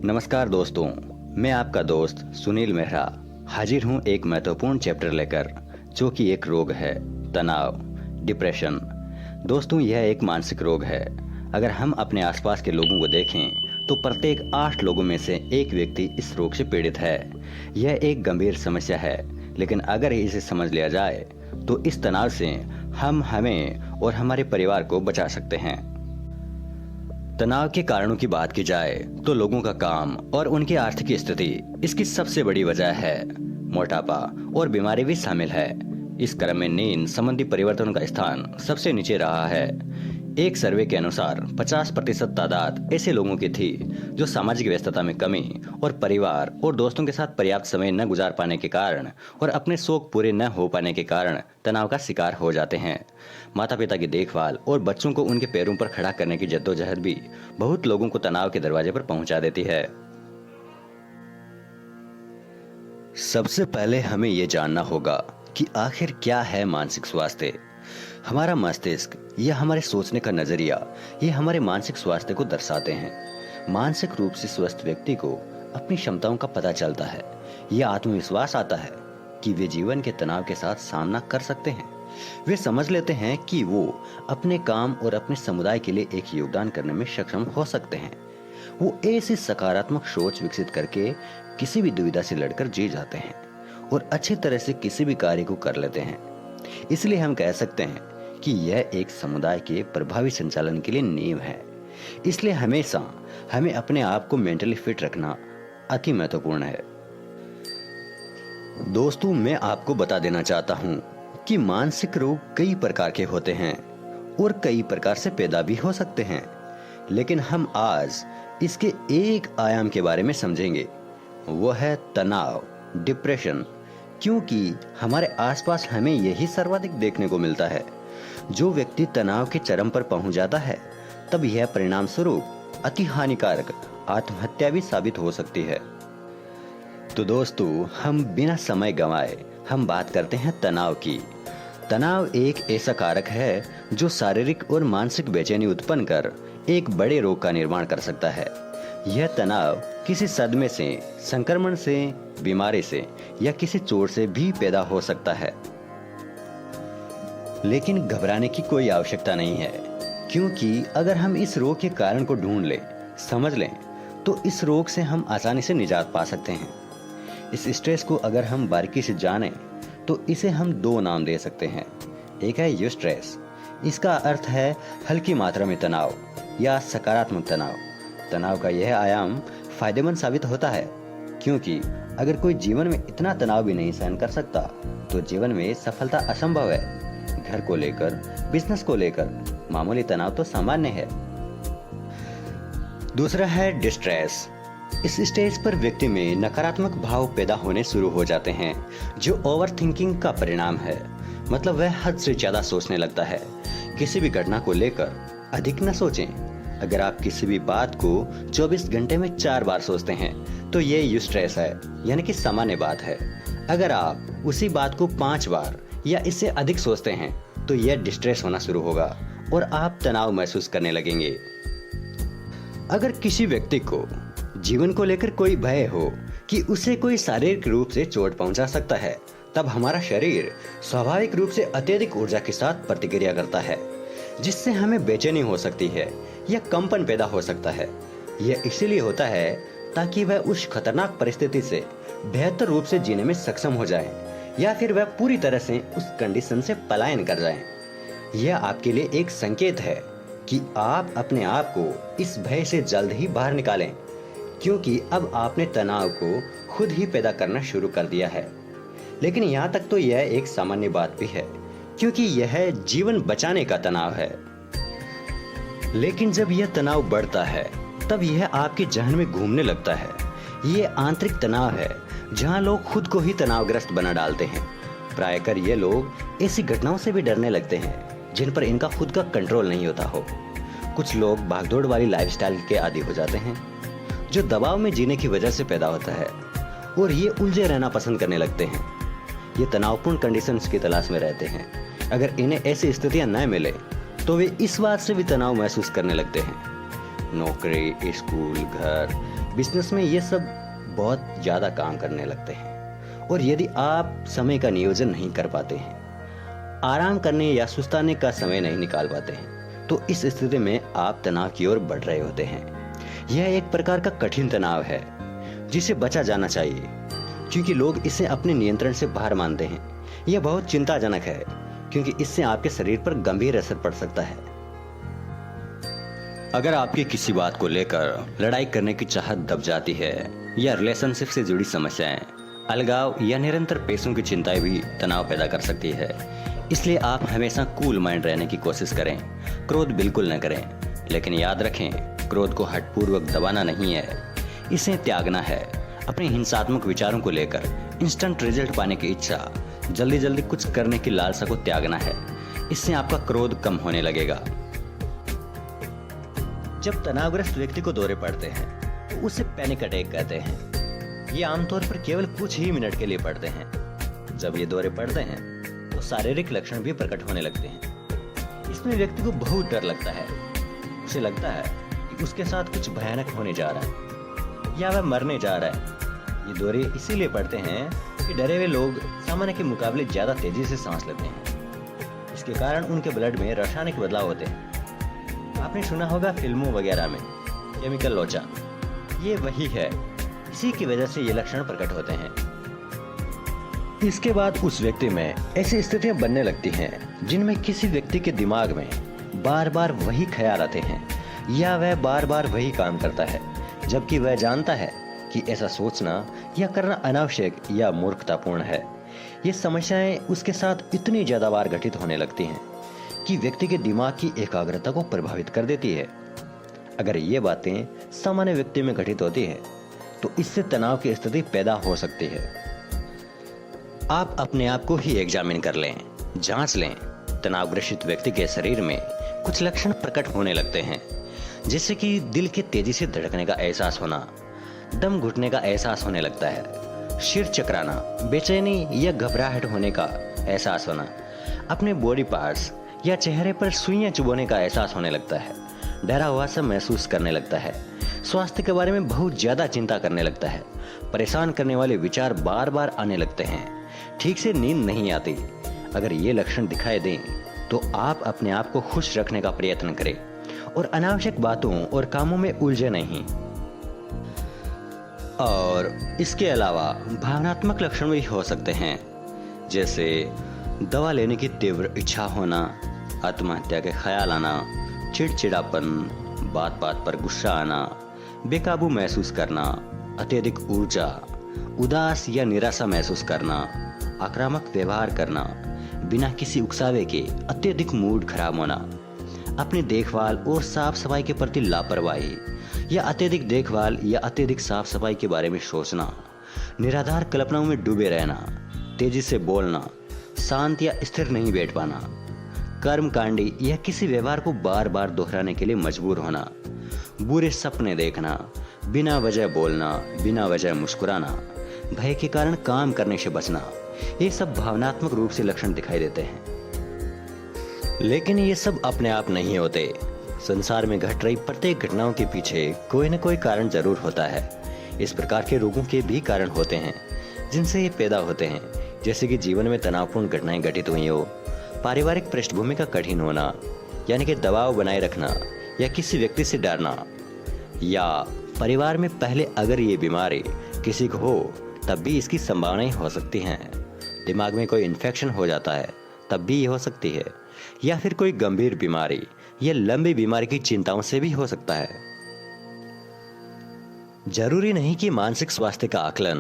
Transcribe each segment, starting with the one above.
नमस्कार दोस्तों, मैं आपका दोस्त सुनील मेहरा हाजिर हूं एक महत्वपूर्ण चैप्टर लेकर, जो कि एक रोग है, तनाव, डिप्रेशन। दोस्तों, यह एक मानसिक रोग है। अगर हम अपने आसपास के लोगों को देखें तो प्रत्येक 8 लोगों में से एक व्यक्ति इस रोग से पीड़ित है। यह एक गंभीर समस्या है, लेकिन अगर इसे समझ लिया जाए तो इस तनाव से हम हमें और हमारे परिवार को बचा सकते हैं। तनाव के कारणों की बात की जाए तो लोगों का काम और उनकी आर्थिक स्थिति इसकी सबसे बड़ी वजह है। मोटापा और बीमारी भी शामिल है। इस क्रम में नींद संबंधी परिवर्तनों का स्थान सबसे नीचे रहा है। एक सर्वे के अनुसार 50% तादाद ऐसे लोगों की थी जो सामाजिक व्यस्तता में कमी और परिवार और दोस्तों के साथ पर्याप्त समय न गुजार पाने के कारण और अपने शौक पूरे न हो पाने के कारण तनाव का शिकार हो जाते हैं। माता पिता की देखभाल और बच्चों को उनके पैरों पर खड़ा करने की जद्दोजहद भी बहुत लोगों को तनाव के दरवाजे पर पहुंचा देती है। सबसे पहले हमें यह जानना होगा कि आखिर क्या है मानसिक स्वास्थ्य। हमारा मस्तिष्क या हमारे सोचने का नजरिया ये हमारे मानसिक स्वास्थ्य को दर्शाते हैं। मानसिक रूप से स्वस्थ व्यक्ति को अपनी क्षमताओं का पता चलता है। यह आत्मविश्वास आता है कि वे जीवन के तनाव के साथ सामना कर सकते हैं। वे समझ लेते हैं कि वो अपने काम और अपने समुदाय के लिए एक योगदान करने में सक्षम हो सकते हैं। वो ऐसी सकारात्मक सोच विकसित करके किसी भी दुविधा से लड़कर जी जाते हैं और अच्छी तरह से किसी भी कार्य को कर लेते हैं। इसलिए हम कह सकते हैं कि यह एक समुदाय के प्रभावी संचालन के लिए नींव है। इसलिए हमेशा हमें अपने आप को मेंटली फिट रखना अति महत्वपूर्ण है। दोस्तों, मैं आपको बता देना चाहता हूं कि मानसिक रोग कई प्रकार के होते हैं और कई प्रकार से पैदा भी हो सकते हैं, लेकिन हम आज इसके एक आयाम के बारे में समझेंगे। वो है तनाव, डिप्रेशन। क्योंकि हमारे आसपास हमें यही सर्वाधिक देखने को मिलता है। जो व्यक्ति तनाव के चरम पर पहुंच जाता है, तब यह परिणाम स्वरूप अति हानिकारक आत्महत्या भी साबित हो सकती है। तो दोस्तों, हम बिना समय गंवाए हम बात करते हैं तनाव की। तनाव एक ऐसा कारक है जो शारीरिक और मानसिक बेचैनी उत्पन्न कर एक बड़े रोग का निर्माण कर सकता है। यह तनाव किसी सदमे से, संक्रमण से, बीमारी से या किसी चोट से भी पैदा हो सकता है। लेकिन घबराने की कोई आवश्यकता नहीं है, क्योंकि अगर हम इस रोग के कारण को ढूंढ लें, समझ लें, तो इस रोग से हम आसानी से निजात पा सकते हैं। इस स्ट्रेस को अगर हम बारीकी से जानें तो इसे हम 2 नाम दे सकते हैं। एक है यूस्ट्रेस। इसका अर्थ है हल्की मात्रा में तनाव या सकारात्मक तनाव। तनाव का यह आयाम फायदेमंद साबित होता है, क्योंकि अगर कोई जीवन में इतना तनाव भी नहीं सहन कर सकता तो जीवन में सफलता असंभव है। घर को लेकर, बिजनेस को लेकर मामूली तनाव तो सामान्य है। दूसरा है डिस्ट्रेस। इस स्टेज पर व्यक्ति में नकारात्मक भाव पैदा होने शुरू हो जाते हैं, जो ओवर थिंकिंग का परिणाम है। मतलब वह हद से ज्यादा सोचने लगता है। किसी भी घटना को लेकर अधिक न सोचें। अगर आप किसी भी बात को 24 घंटे में 4 बार सोचते हैं तो ये यूस्ट्रेस है, यानी कि सामान्य बात है। अगर आप उसी बात को 5 बार या इससे अधिक सोचते हैं तो यह डिस्ट्रेस होना शुरू होगा और आप तनाव महसूस करने लगेंगे। अगर किसी व्यक्ति को जीवन को लेकर कोई भय हो कि उसे कोई शारीरिक रूप से चोट पहुंचा सकता है, तब हमारा शरीर स्वाभाविक रूप से अत्यधिक ऊर्जा के साथ प्रतिक्रिया करता है, जिससे हमें बेचैनी हो सकती है या कंपन पैदा हो सकता है। यह इसलिए होता है ताकि वह उस खतरनाक परिस्थिति से बेहतर रूप से जीने में सक्षम हो जाए या फिर वह पूरी तरह से उस कंडीशन से पलायन कर जाए। यह आपके लिए एक संकेत है कि आप अपने आप को इस भय से जल्द ही बाहर निकालें, क्योंकि अब आपने तनाव को खुद ही पैदा करना शुरू कर दिया है। लेकिन यहाँ तक तो यह एक सामान्य बात भी है, क्योंकि यह जीवन बचाने का तनाव है। लेकिन जब यह तनाव बढ़ता है तब यह आपके जहन में घूमने लगता है। यह आंतरिक तनाव है, जहां लोग खुद को ही तनावग्रस्त बना डालते हैं। प्रायकर ये लोग ऐसी घटनाओं से भी डरने लगते हैं जिन पर इनका खुद का कंट्रोल नहीं होता हो। कुछ लोग भागदौड़ वाली लाइफस्टाइल के आदी हो जाते हैं, जो दबाव में जीने की वजह से पैदा होता है, और ये उलझे रहना पसंद करने लगते हैं। ये तनावपूर्ण कंडीशंस की तलाश में रहते हैं। अगर इन्हें ऐसी स्थितियां न मिले तो वे इस बात से भी तनाव महसूस करने लगते हैं। नौकरी, स्कूल, घर बिजनेस में ये सब बहुत ज़्यादा काम करने लगते हैं। और यदि आप समय का नियोजन नहीं कर पाते हैं, आराम करने या सुस्ताने का समय नहीं निकाल पाते हैं, तो इस स्थिति में आप तनाव की ओर बढ़ रहे होते हैं। यह एक प्रकार का कठिन तनाव है जिसे बचा जाना चाहिए, क्योंकि लोग इसे अपने नियंत्रण से बाहर मानते हैं। यह बहुत चिंताजनक है, क्योंकि इससे आपके शरीर पर गंभीर असर पड़ सकता है। अगर आपकी किसी बात को लेकर लड़ाई करने की चाहत दब जाती है, या रिलेशनशिप से जुड़ी समस्याएं, अलगाव या निरंतर पैसों की चिंताएं भी तनाव पैदा कर सकती है। इसलिए आप हमेशा कूल माइंड रहने की कोशिश करें। क्रोध बिल्कुल न करें, लेकिन याद रखें, क्रोध को हठपूर्वक दबाना नहीं है, इसे त्यागना है। अपने हिंसात्मक विचारों को लेकर इंस्टेंट रिजल्ट पाने की इच्छा, जल्दी जल्दी कुछ करने की लालसा को त्यागना है। इससे आपका क्रोध कम होने लगेगा। जब तनावग्रस्त व्यक्ति को दौरे पड़ते हैं तो उसे पैनिक अटैक कहते हैं। ये आमतौर पर केवल कुछ ही मिनट के लिए पड़ते हैं। जब ये दौरे पड़ते हैं तो शारीरिक लक्षण भी प्रकट होने लगते हैं। इसमें व्यक्ति को बहुत डर लगता है। उसे लगता है कि उसके साथ कुछ भयानक होने जा रहा है या वह मरने जा रहा है। ये दौरे इसीलिए पड़ते हैं कि डरे हुए लोग सामान्य के मुकाबले ज्यादा तेजी से सांस लेते हैं। इसके कारण उनके ब्लड में रासायनिक बदलाव होते हैं। आपने सुना होगा फिल्मों वगैरह में केमिकल लोचा, ये वही है। इसी की वजह से ये लक्षण प्रकट होते हैं। इसके बाद उस व्यक्ति में ऐसी स्थितियां बनने लगती हैं जिनमें किसी व्यक्ति के दिमाग में बार बार वही ख्याल आते हैं या वह बार बार वही काम करता है, जबकि वह जानता है कि ऐसा सोचना या करना अनावश्यक या मूर्खतापूर्ण है। ये समस्याएं उसके साथ इतनी ज्यादा बार घटित होने लगती हैं कि व्यक्ति के दिमाग की एकाग्रता को प्रभावित कर देती है। अगर ये बातें सामान्य व्यक्ति में घटित होती है तो इससे तनाव की स्थिति पैदा हो सकती है। आप अपने आप को ही एग्जामिन कर लें, जांच लें। तनावग्रसित व्यक्ति के शरीर में कुछ लक्षण प्रकट होने लगते हैं, जैसे कि दिल के तेजी से धड़कने का एहसास होना, दम घुटने का एहसास होने लगता है, सिर चकराना, बेचैनी या घबराहट होने का एहसास होना, अपने बॉडी पार्ट्स या चेहरे पर सुइयां चुभोने का एहसास होने लगता है, डरा हुआ सा महसूस करने लगता है, स्वास्थ्य के बारे में बहुत ज्यादा चिंता करने लगता है, परेशान करने वाले विचार बार बार आने लगते हैं, ठीक से नींद नहीं आती। अगर ये लक्षण दिखाई दें तो आप अपने आप को खुश रखने का प्रयत्न करें और अनावश्यक बातों और कामों में उलझे नहीं। और इसके अलावा भावनात्मक लक्षण भी हो सकते हैं, जैसे दवा लेने की तीव्र इच्छा होना, आत्महत्या के ख्याल आना, चिड़चिड़ापन, बात बात पर गुस्सा आना, बेकाबू महसूस करना, अत्यधिक ऊर्जा, उदास या निराशा महसूस करना, आक्रामक व्यवहार करना, बिना किसी उकसावे के अत्यधिक मूड खराब होना, अपनी देखभाल और साफ सफाई के प्रति लापरवाही या अत्यधिक देखभाल या अत्यधिक साफ सफाई के बारे में सोचना, निराधार कल्पनाओं में डूबे रहना, तेजी से बोलना, शांत या स्थिर नहीं बैठ पाना, कर्मकांडी या किसी व्यवहार को बार बार दोहराने के लिए मजबूर होना, बुरे सपने देखना, बिना वजह बोलना, बिना वजह मुस्कुराना, भय के कारण काम करने से बचना, ये सब भावनात्मक रूप से लक्षण दिखाई देते हैं। लेकिन ये सब अपने आप नहीं होते। संसार में घट रही प्रत्येक घटनाओं के पीछे कोई न कोई कारण जरूर होता है। इस प्रकार के रोगों के भी कारण होते हैं जिनसे ये पैदा होते हैं, जैसे कि जीवन में तनावपूर्ण घटनाएं घटित हुई हो, पारिवारिक पृष्ठभूमि का कठिन होना, यानी कि दबाव बनाए रखना या किसी व्यक्ति से डरना, या परिवार में पहले अगर ये बीमारी किसी को हो तब भी इसकी संभावनाएं हो सकती हैं। दिमाग में कोई इन्फेक्शन हो जाता है तब भी ये हो सकती है, या फिर कोई गंभीर बीमारी या लंबी बीमारी की चिंताओं से भी हो सकता है। जरूरी नहीं कि मानसिक स्वास्थ्य का आकलन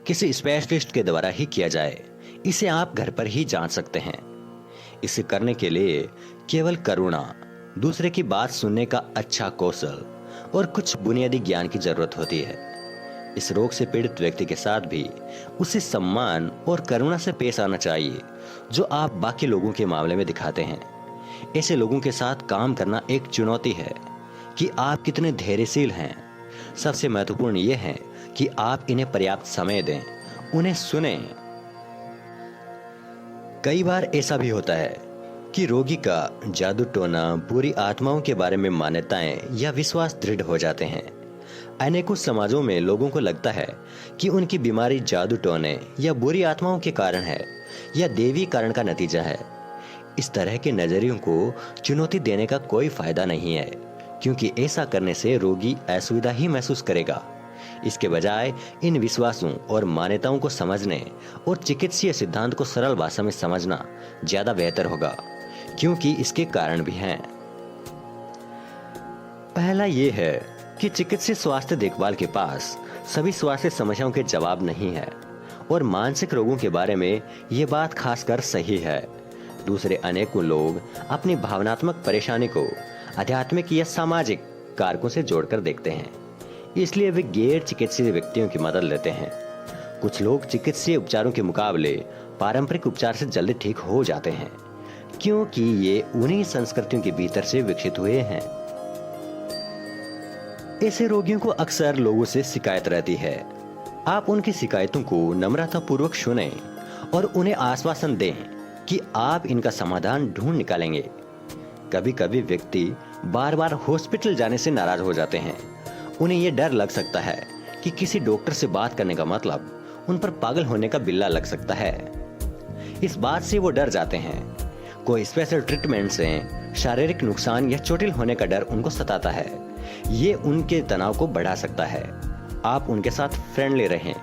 किसी स्पेशलिस्ट के द्वारा ही किया जाए, इसे आप घर पर ही जांच सकते हैं। इसे करने के लिए केवल करुणा, दूसरे की बात सुनने का अच्छा कौशल और कुछ बुनियादी ज्ञान की जरूरत होती है। इस रोग से पीड़ित व्यक्ति के साथ भी उसे सम्मान और करुणा से पेश आना चाहिए जो आप बाकी लोगों के मामले में दिखाते हैं। ऐसे लोगों के साथ काम करना एक चुनौती है कि आप कितने धैर्यशील हैं। सबसे महत्वपूर्ण यह है कि आप इन्हें पर्याप्त समय दें, उन्हें सुनें। कई बार ऐसा भी होता है कि रोगी का जादू टोना, बुरी आत्माओं के बारे में मान्यताएं या विश्वास दृढ़ हो जाते हैं। अनेकों समाजों में लोगों को लगता है कि उनकी बीमारी जादू टोने या बुरी आत्माओं के कारण है या देवी कारण का नतीजा है। इस तरह के नजरियों को चुनौती देने का कोई फायदा नहीं है, क्योंकि ऐसा करने से रोगी असुविधा ही महसूस करेगा। इसके बजाय इन विश्वासों और मान्यताओं को समझने और चिकित्सीय सिद्धांत को सरल भाषा में समझना ज्यादा बेहतर होगा, क्योंकि इसके कारण भी हैं। पहला ये है कि चिकित्सीय स्वास्थ्य देखभाल के पास सभी स्वास्थ्य समस्याओं के जवाब नहीं है, और मानसिक रोगों के बारे में ये बात खासकर सही है। दूसरे अनेकों लोग अपनी भावनात्मक परेशानी को आध्यात्मिक या सामाजिक कारकों से जोड़कर देखते हैं, इसलिए वे गैर चिकित्सीय व्यक्तियों की मदद लेते हैं। कुछ लोग चिकित्सीय उपचारों के मुकाबले पारंपरिक उपचार से जल्दी ठीक हो जाते हैं, क्योंकि ये उन्हीं संस्कृतियों के भीतर से विकसित हुए हैं। ऐसे रोगियों को अक्सर लोगों से शिकायत रहती है। आप उनकी शिकायतों को नम्रतापूर्वक सुनें और उन्हें आश्वासन दें कि आप इनका समाधान ढूंढ निकालेंगे। कभी कभी व्यक्ति बार बार हॉस्पिटल जाने से नाराज हो जाते हैं। उन्हें यह डर लग सकता है कि किसी डॉक्टर से बात करने का मतलब उन पर पागल होने का बिल्ला लग सकता है। इस बात से वो डर जाते हैं। कोई स्पेशल ट्रीटमेंट से शारीरिक नुकसान या चोटिल होने का डर उनको सताता है। ये उनके तनाव को बढ़ा सकता है। आप उनके साथ फ्रेंडली रहें,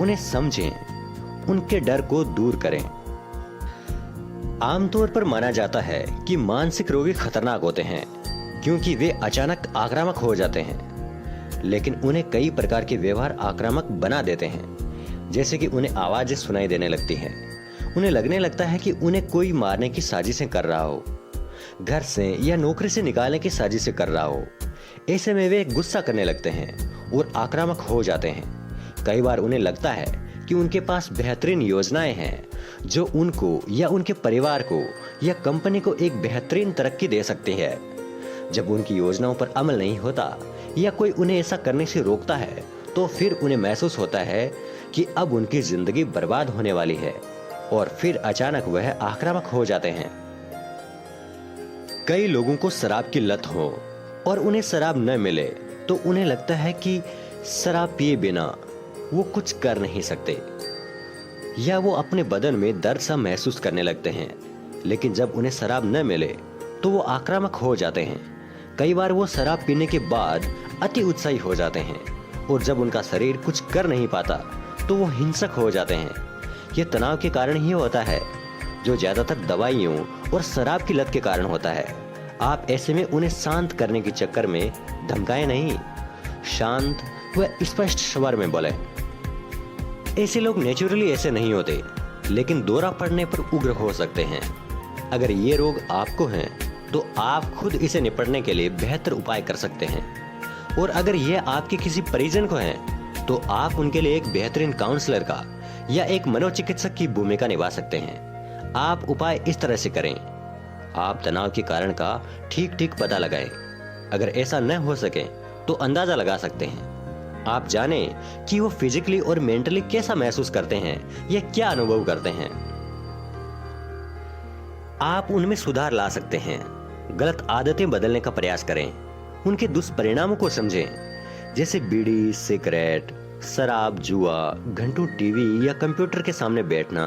उन्हें समझें, उनके डर को दूर करें। आमतौर पर माना जाता है कि मानसिक रोगी खतरनाक होते हैं, क्योंकि वे अचानक आक्रामक हो जाते हैं। लेकिन उन्हें कई प्रकार के व्यवहार आक्रामक बना देते हैं, जैसे कि उन्हें आवाजें सुनाई देने लगती हैं। उन्हें लगने लगता है कि उन्हें कोई मारने की साजिशें कर रहा हो, घर से या नौकरी से निकालने की साजिशें कर रहा हो। ऐसे में वे गुस्सा करने लगते हैं और आक्रामक हो जाते हैं। कई बार उन्हें लगता है कि उनके पास बेहतरीन योजनाएं हैं जो उनको या उनके परिवार को या कंपनी को एक बेहतरीन तरक्की दे सकती है। जब उनकी योजनाओं पर अमल नहीं होता या कोई उन्हें ऐसा करने से रोकता है, तो फिर उन्हें महसूस होता है कि अब उनकी जिंदगी बर्बाद होने वाली है, और फिर अचानक वह आक्रामक हो जाते हैं। कई लोगों को शराब की लत हो और उन्हें शराब न मिले तो उन्हें लगता है कि शराब पिए बिना वो कुछ कर नहीं सकते, या वो अपने बदन में दर्द सा महसूस करने लगते हैं। लेकिन जब उन्हें शराब न मिले तो वो आक्रामक हो जाते हैं। कई बार वो शराब पीने के बाद अति उत्साही हो जाते हैं, और जब उनका शरीर कुछ कर नहीं पाता तो वो हिंसक हो जाते हैं। ये तनाव के कारण ही होता है, जो ज्यादातर दवाइयों और शराब की लत के कारण होता है। आप ऐसे में उन्हें शांत करने के चक्कर में धमकाएं नहीं, शांत व स्पष्ट स्वर में बोलें। ऐसे लोग नेचुरली ऐसे नहीं होते, लेकिन दौरा पड़ने पर उग्र हो सकते हैं। अगर ये रोग आपको हैं, तो आप खुद इसे निपटने के लिए बेहतर उपाय कर सकते हैं, और अगर ये आपके किसी परिजन को हैं, तो आप उनके लिए एक बेहतरीन काउंसलर का या एक मनोचिकित्सक की भूमिका निभा सकते हैं। आप उपाय इस तरह से करें। आप तनाव के कारण का ठीक पता लगाएं। अगर ऐसा न हो सके तो अंदाजा लगा सकते हैं। आप जानें कि वो फिजिकली और मेंटली कैसा महसूस करते हैं या क्या अनुभव करते हैं। आप उनमें सुधार ला सकते हैं। गलत आदतें बदलने का प्रयास करें। उनके दुष्परिणामों को समझें, जैसे बीड़ी, सिगरेट, शराब, जुआ, घंटों टीवी या कंप्यूटर के सामने बैठना,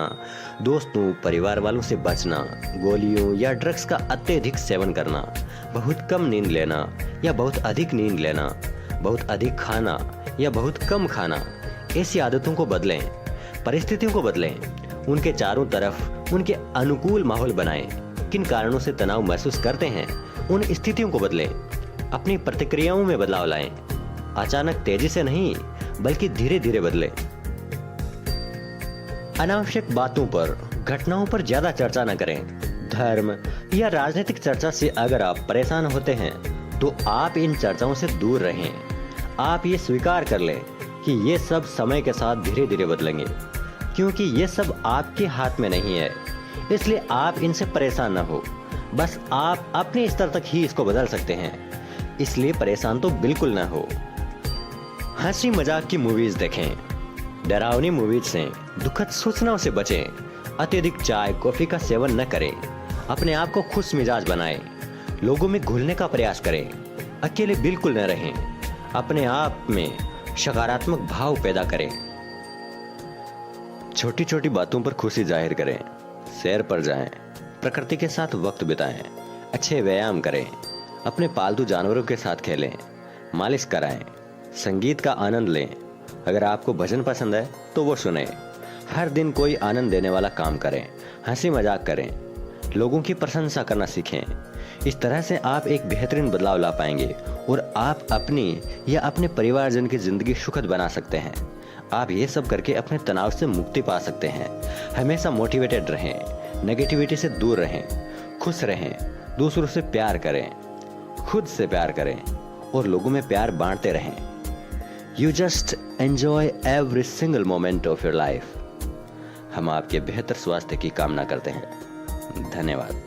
दोस्तों परिवार वालों से बचना, गोलियों या ड्रग्स का अत्यधिक सेवन करना, बहुत कम नींद लेना या बहुत अधिक नींद लेना, बहुत अधिक खाना या बहुत कम खाना। ऐसी आदतों को बदलें, परिस्थितियों को बदलें, उनके चारों तरफ उनके अनुकूल माहौल बनाएं। किन कारणों से तनाव महसूस करते हैं, उन स्थितियों को बदलें। अपनी प्रतिक्रियाओं में बदलाव लाएं। अचानक तेजी से नहीं, बल्कि धीरे धीरे बदले। अनावश्यक बातों पर, घटनाओं पर ज्यादा चर्चा न करें। धर्म या राजनीतिक चर्चा से अगर आप परेशान होते हैं, तो आप इन चर्चाओं से दूर रहें। आप ये स्वीकार कर लें कि ये सब समय के साथ धीरे धीरे बदलेंगे, क्योंकि ये सब आपके हाथ में नहीं है। इसलिए आप इनसे परेशान न हो, बस आप अपने स्तर तक ही इसको बदल सकते हैं। इसलिए परेशान तो बिल्कुल न हो। हंसी मजाक की मूवीज देखें, डरावनी मूवीज से, दुखद सूचनाओं से बचें। अत्यधिक चाय कॉफी का सेवन न करें। अपने आप को खुश मिजाज बनाएं। लोगों में घुलने का प्रयास करें। अकेले बिल्कुल न रहें। अपने आप में सकारात्मक भाव पैदा करें। छोटी छोटी बातों पर खुशी जाहिर करें। सैर पर जाएं, प्रकृति के साथ वक्त बिताएं, अच्छे व्यायाम करें, अपने पालतू जानवरों के साथ खेलें, मालिश कराएं, संगीत का आनंद लें। अगर आपको भजन पसंद है तो वो सुनें। हर दिन कोई आनंद देने वाला काम करें, हंसी मजाक करें, लोगों की प्रशंसा करना सीखें। इस तरह से आप एक बेहतरीन बदलाव ला पाएंगे और आप अपनी या अपने परिवारजन की जिंदगी सुखद बना सकते हैं। आप ये सब करके अपने तनाव से मुक्ति पा सकते हैं। हमेशा मोटिवेटेड रहें, नेगेटिविटी से दूर रहें, खुश रहें, दूसरों से प्यार करें, खुद से प्यार करें और लोगों में प्यार बांटते रहें। You just enjoy every single moment of your life. हम आपके बेहतर स्वास्थ्य की कामना करते हैं। धन्यवाद।